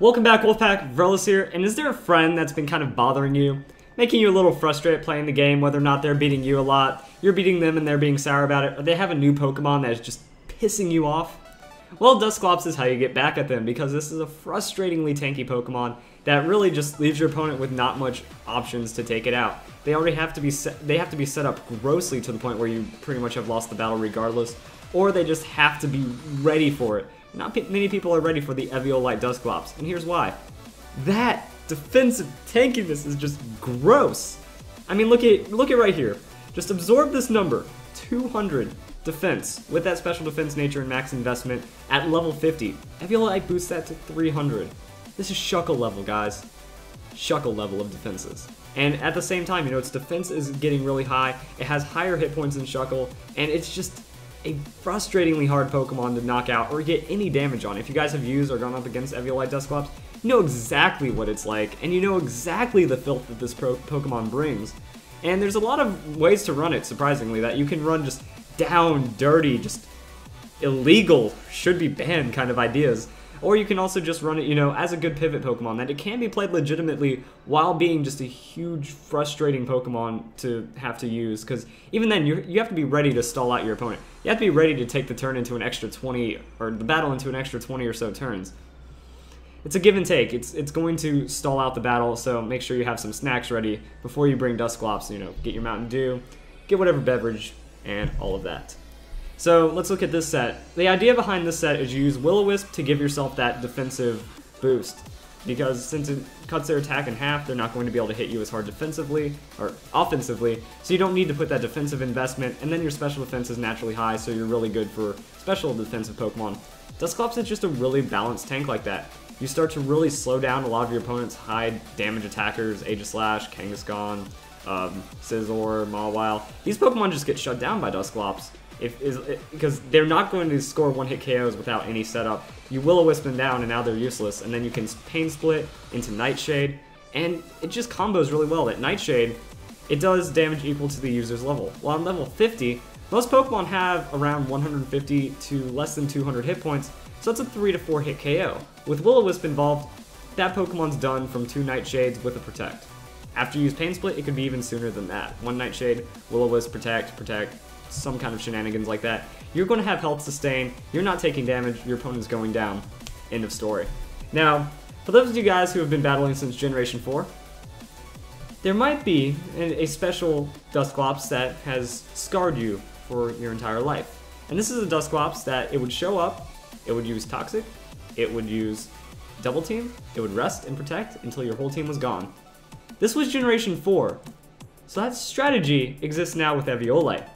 Welcome back, Wolfpack. Verlis here, and is there a friend that's been kind of bothering you? Making you a little frustrated playing the game, whether or not they're beating you a lot, you're beating them and they're being sour about it, or they have a new Pokemon that is just pissing you off? Well, Dusclops is how you get back at them, because this is a frustratingly tanky Pokemon that really just leaves your opponent with not much options to take it out. They already have to be set up grossly to the point where you pretty much have lost the battle regardless, or they just have to be ready for it. Not many people are ready for the Eviolite Dusclops, and here's why. That defensive tankiness is just gross. I mean, look at right here. Just absorb this number, 200 defense with that special defense nature and max investment at level 50. Eviolite boosts that to 300. This is Shuckle level, guys. Shuckle level of defenses. And at the same time, you know, its defense is getting really high. It has higher hit points than Shuckle, and it's just a frustratingly hard Pokemon to knock out or get any damage on. If you guys have used or gone up against Eviolite Dusclops, you know exactly what it's like, and you know exactly the filth that this Pokemon brings. And there's a lot of ways to run it, surprisingly, that you can run just down, dirty, just illegal, should be banned kind of ideas. Or you can also just run it, you know, as a good pivot Pokemon, that it can be played legitimately while being just a huge, frustrating Pokemon to have to use. Because even then, you have to be ready to stall out your opponent. You have to be ready to take the turn into an extra 20, or the battle into an extra 20 or so turns. It's a give and take. It's going to stall out the battle, so make sure you have some snacks ready before you bring Dusclops. You know, get your Mountain Dew, get whatever beverage, and all of that. So let's look at this set. The idea behind this set is you use Will-O-Wisp to give yourself that defensive boost, because since it cuts their attack in half, they're not going to be able to hit you as hard defensively or offensively, so you don't need to put that defensive investment, and then your special defense is naturally high, so you're really good for special defensive Pokemon. Dusclops is just a really balanced tank like that. You start to really slow down a lot of your opponent's high damage attackers, Aegislash, Kangaskhan, Scizor, Mawile. These Pokemon just get shut down by Dusclops. Because they're not going to score one-hit KOs without any setup. You Will-O-Wisp them down, and now they're useless. And then you can Pain Split into Nightshade, and it just combos really well. That Nightshade, it does damage equal to the user's level. While on level 50, most Pokemon have around 150 to less than 200 hit points, so it's a 3 to 4 hit KO. With Will-O-Wisp involved, that Pokemon's done from 2 Nightshades with a Protect. After you use Pain Split, it could be even sooner than that. 1 Nightshade, Will-O-Wisp, Protect, some kind of shenanigans like that. You're going to have health sustain, you're not taking damage, your opponent's going down. End of story. Now, for those of you guys who have been battling since Generation 4, there might be a special Dusclops that has scarred you for your entire life. And this is a Dusclops that it would show up, it would use Toxic, it would use Double Team, it would rest and protect until your whole team was gone. This was Generation 4, so that strategy exists now with Eviolite.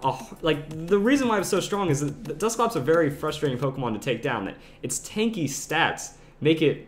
Oh, like, the reason why it was so strong is that Dusclops a very frustrating Pokemon to take down. That its tanky stats make it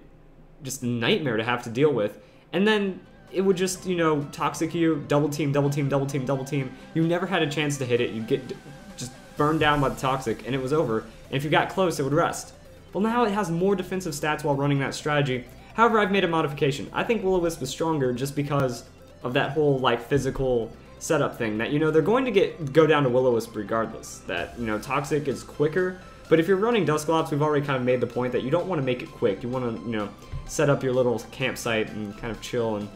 just a nightmare to have to deal with. And then it would just, you know, Toxic you, double team, double team, double team, double team. You never had a chance to hit it. You'd get just burned down by the Toxic, and it was over. And if you got close, it would rest. Well, now it has more defensive stats while running that strategy. However, I've made a modification. I think Will-O-Wisp is stronger just because of that whole, like, physical setup thing, that, you know, they're going to go down to Will-O-Wisp regardless. That, you know, Toxic is quicker, but if you're running Dusclops, we've already kind of made the point that you don't want to make it quick. You want to, you know, set up your little campsite and kind of chill and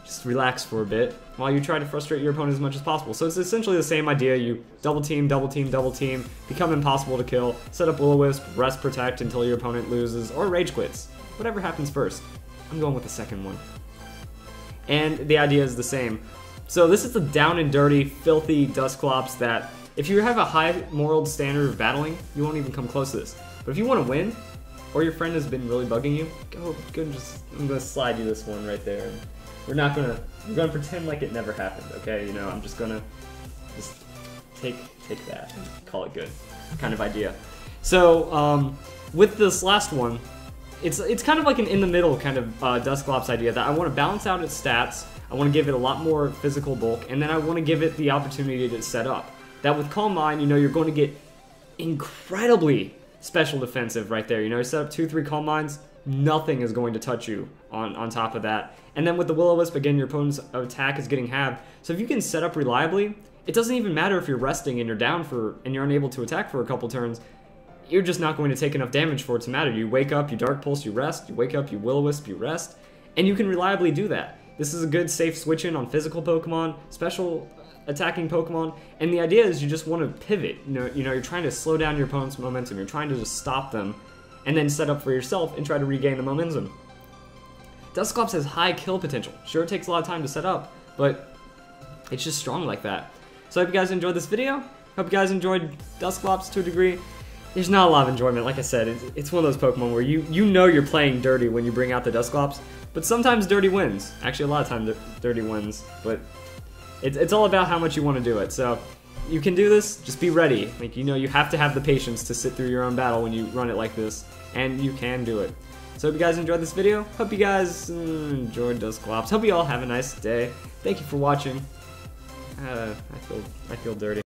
just relax for a bit while you try to frustrate your opponent as much as possible. So it's essentially the same idea. You double team, double team, double team, become impossible to kill, set up Will-O-Wisp, rest, protect until your opponent loses, or rage quits. Whatever happens first. I'm going with the second one. And the idea is the same. So this is the down and dirty, filthy Dusclops that, if you have a high moral standard of battling, you won't even come close to this. But if you want to win, or your friend has been really bugging you, go and just, I'm going to slide you this one right there. We're going to pretend like it never happened, okay? You know, I'm just going to take that and call it good kind of idea. So with this last one, it's kind of like an in-the-middle kind of Dusclops idea, that I want to balance out its stats, I want to give it a lot more physical bulk, and then I want to give it the opportunity to set up. That with Calm Mind, you know, you're going to get incredibly special defensive right there. You know, you set up 2-3 Calm Minds, nothing is going to touch you on top of that. And then with the Will-O-Wisp, again, your opponent's attack is getting halved. So if you can set up reliably, it doesn't even matter if you're resting and you're down and you're unable to attack for a couple turns. you're just not going to take enough damage for it to matter. You wake up, you Dark Pulse, you rest. You wake up, you Will-O-Wisp, you rest. And you can reliably do that. This is a good safe switch in on physical Pokemon, special attacking Pokemon, and the idea is you just want to pivot. You're trying to slow down your opponent's momentum. You're trying to just stop them, and then set up for yourself and try to regain the momentum. Dusclops has high kill potential. Sure, it takes a lot of time to set up, but it's just strong like that. So I hope you guys enjoyed this video. Hope you guys enjoyed Dusclops to a degree. There's not a lot of enjoyment, like I said. It's one of those Pokemon where you know you're playing dirty when you bring out the Dusclops, but sometimes dirty wins. Actually, a lot of times dirty wins, but it's all about how much you want to do it. So you can do this, just be ready. Like, you have to have the patience to sit through your own battle when you run it like this, and you can do it. So hope you guys enjoyed this video. Hope you guys enjoyed Dusclops. Hope you all have a nice day. Thank you for watching. I feel dirty.